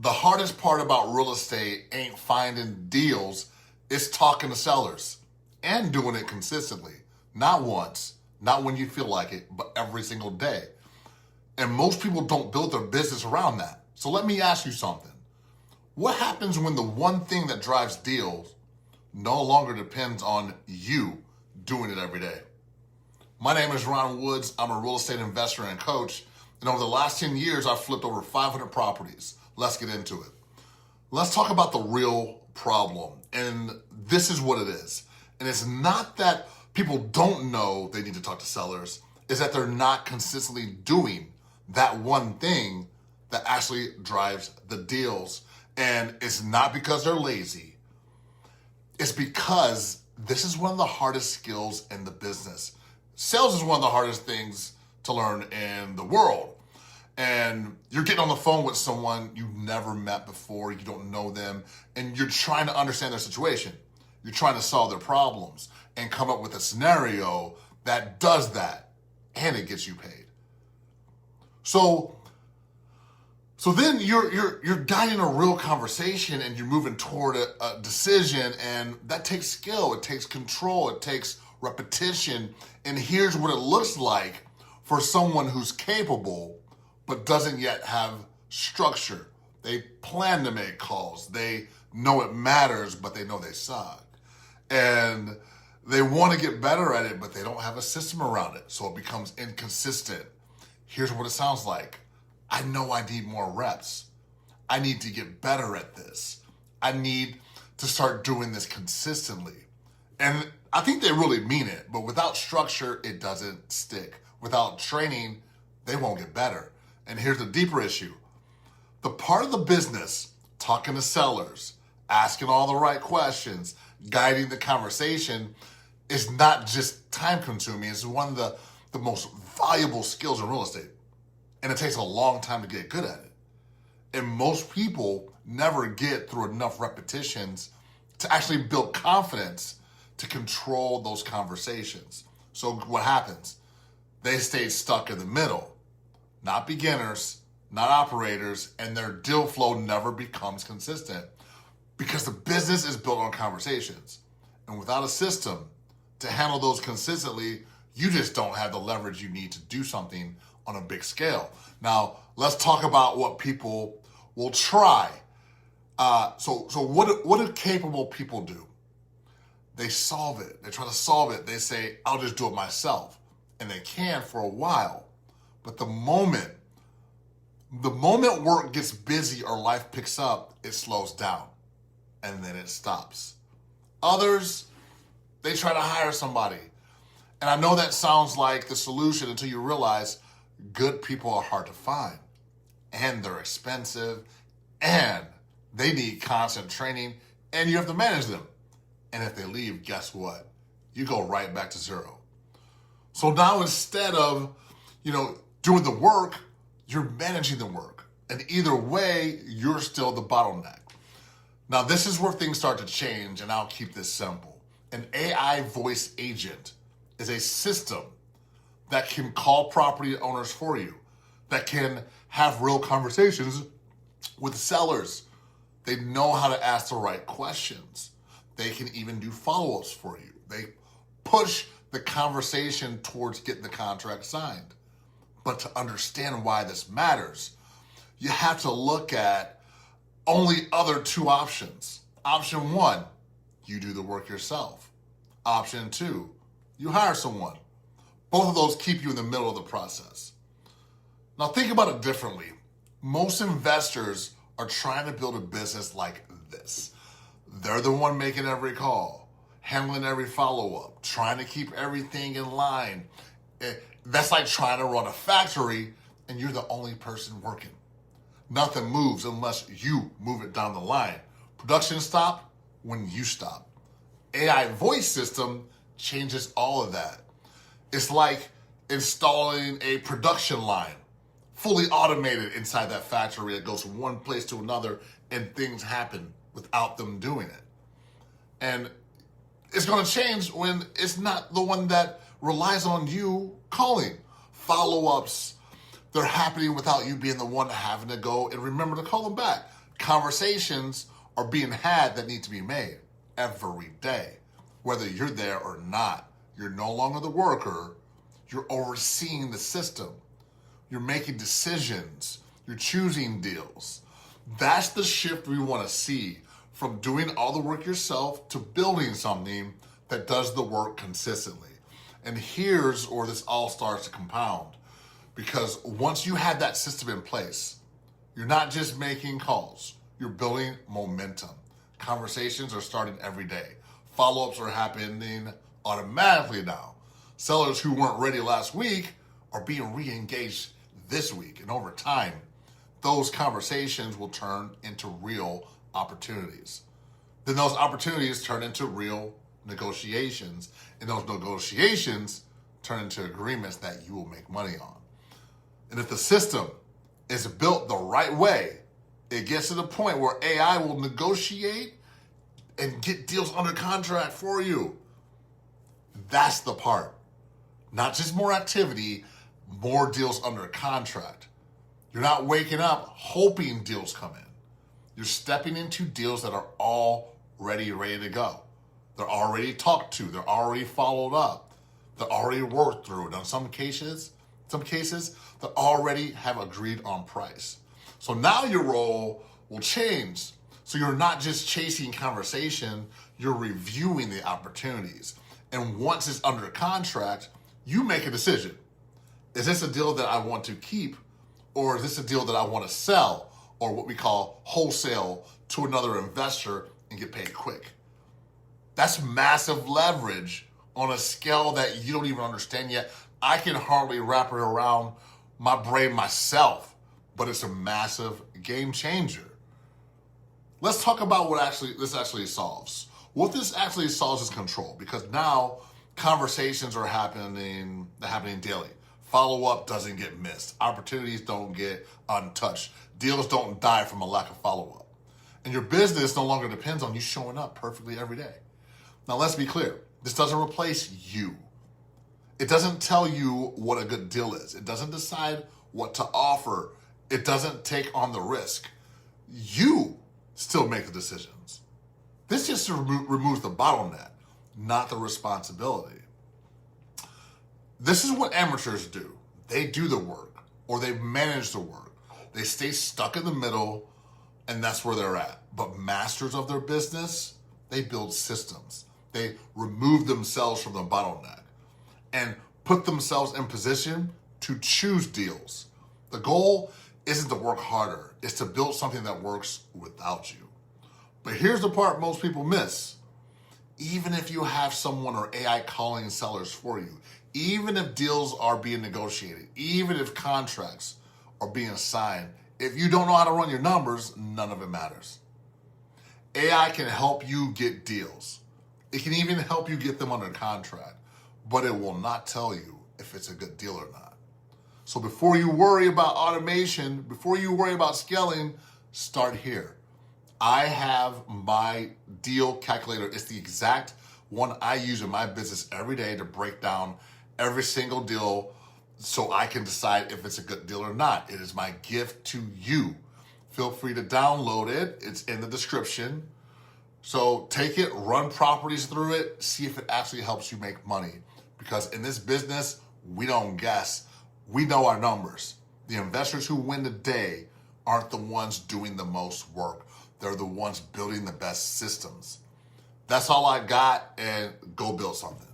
The hardest part about real estate ain't finding deals, it's talking to sellers and doing it consistently. Not once, not when you feel like it, but every single day. And most people don't build their business around that. So let me ask you something. What happens when the one thing that drives deals no longer depends on you doing it every day? My name is Ron Woods. I'm a real estate investor and coach. And over the last 10 years, I've flipped over 500 properties. Let's get into it. Let's talk about the real problem. And this is what it is. And it's not that people don't know they need to talk to sellers. It's that they're not consistently doing that one thing that actually drives the deals. And it's not because they're lazy. It's because this is one of the hardest skills in the business. Sales is one of the hardest things to learn in the world. And you're getting on the phone with someone you've never met before, you don't know them, and you're trying to understand their situation. You're trying to solve their problems and come up with a scenario that does that, and it gets you paid. So then you're guiding a real conversation and you're moving toward a decision, and that takes skill, it takes control, it takes repetition. And here's what it looks like for someone who's capable but doesn't yet have structure. They plan to make calls. They know it matters, but they know they suck. And they want to get better at it, but they don't have a system around it. So it becomes inconsistent. Here's what it sounds like. I know I need more reps. I need to get better at this. I need to start doing this consistently. And I think they really mean it, but without structure, it doesn't stick. Without training, they won't get better. And here's the deeper issue. The part of the business, talking to sellers, asking all the right questions, guiding the conversation, is not just time consuming. It's one of the most valuable skills in real estate. And it takes a long time to get good at it. And most people never get through enough repetitions to actually build confidence to control those conversations. So what happens? They stay stuck in the middle. Not beginners, not operators, and their deal flow never becomes consistent because the business is built on conversations. And without a system to handle those consistently, you just don't have the leverage you need to do something on a big scale. Now, let's talk about what people will try. So what do capable people do? They solve it. They try to solve it. They say, I'll just do it myself. And they can for a while. But the moment work gets busy or life picks up, it slows down and then it stops. Others, they try to hire somebody. And I know that sounds like the solution until you realize good people are hard to find and they're expensive and they need constant training and you have to manage them. And if they leave, guess what? You go right back to zero. So now instead of, doing the work, you're managing the work. And either way, you're still the bottleneck. Now, this is where things start to change, and I'll keep this simple. An AI voice agent is a system that can call property owners for you, that can have real conversations with sellers. They know how to ask the right questions. They can even do follow-ups for you. They push the conversation towards getting the contract signed. But to understand why this matters, you have to look at only other two options. Option one, you do the work yourself. Option two, you hire someone. Both of those keep you in the middle of the process. Now think about it differently. Most investors are trying to build a business like this. They're the one making every call, handling every follow-up, trying to keep everything in line. That's like trying to run a factory and you're the only person working. Nothing moves unless you move it down the line. Production stop when you stop. AI voice system changes all of that. It's like installing a production line, fully automated inside that factory that goes from one place to another and things happen without them doing it. And it's going to change when it's not the one that relies on you calling. Follow-ups, they're happening without you being the one having to go and remember to call them back. conversations are being had that need to be made every day. Whether you're there or not, you're no longer the worker, you're overseeing the system. You're making decisions, you're choosing deals. That's the shift we want to see from doing all the work yourself to building something that does the work consistently. And here's where this all starts to compound. Because once you have that system in place, you're not just making calls, you're building momentum. Conversations are starting every day. Follow-ups are happening automatically now. Sellers who weren't ready last week are being re-engaged this week. And over time, those conversations will turn into real opportunities. Then those opportunities turn into real negotiations. And those negotiations turn into agreements that you will make money on. And if the system is built the right way, it gets to the point where AI will negotiate and get deals under contract for you. That's the part. Not just more activity, more deals under contract. You're not waking up hoping deals come in. You're stepping into deals that are already ready to go. They're already talked to. They're already followed up. They're already worked through. And in some cases, they already have agreed on price. So now your role will change. So you're not just chasing conversation, you're reviewing the opportunities. And once it's under contract, you make a decision. Is this a deal that I want to keep, or is this a deal that I want to sell, or what we call wholesale to another investor and get paid quick? That's massive leverage on a scale that you don't even understand yet. I can hardly wrap it around my brain myself, but it's a massive game changer. Let's talk about what this actually solves. What this actually solves is control, because now conversations are happening daily. Follow-up doesn't get missed. Opportunities don't get untouched. Deals don't die from a lack of follow-up. And your business no longer depends on you showing up perfectly every day. Now, let's be clear. This doesn't replace you. It doesn't tell you what a good deal is. It doesn't decide what to offer. It doesn't take on the risk. You still make the decisions. This just removes the bottleneck, not the responsibility. This is what amateurs do. They do the work, or they manage the work. They stay stuck in the middle, and that's where they're at. But masters of their business, they build systems. They remove themselves from the bottleneck and put themselves in position to choose deals. The goal isn't to work harder. It's to build something that works without you. But here's the part most people miss. Even if you have someone or AI calling sellers for you, even if deals are being negotiated, even if contracts are being signed, if you don't know how to run your numbers, none of it matters. AI can help you get deals. It can even help you get them under contract, but it will not tell you if it's a good deal or not. So before you worry about automation, before you worry about scaling, start here. I have my deal calculator. It's the exact one I use in my business every day to break down every single deal so I can decide if it's a good deal or not. It is my gift to you. Feel free to download it. It's in the description. So take it, run properties through it, see if it actually helps you make money. Because in this business, we don't guess. We know our numbers. The investors who win the day aren't the ones doing the most work. They're the ones building the best systems. That's all I got, and go build something.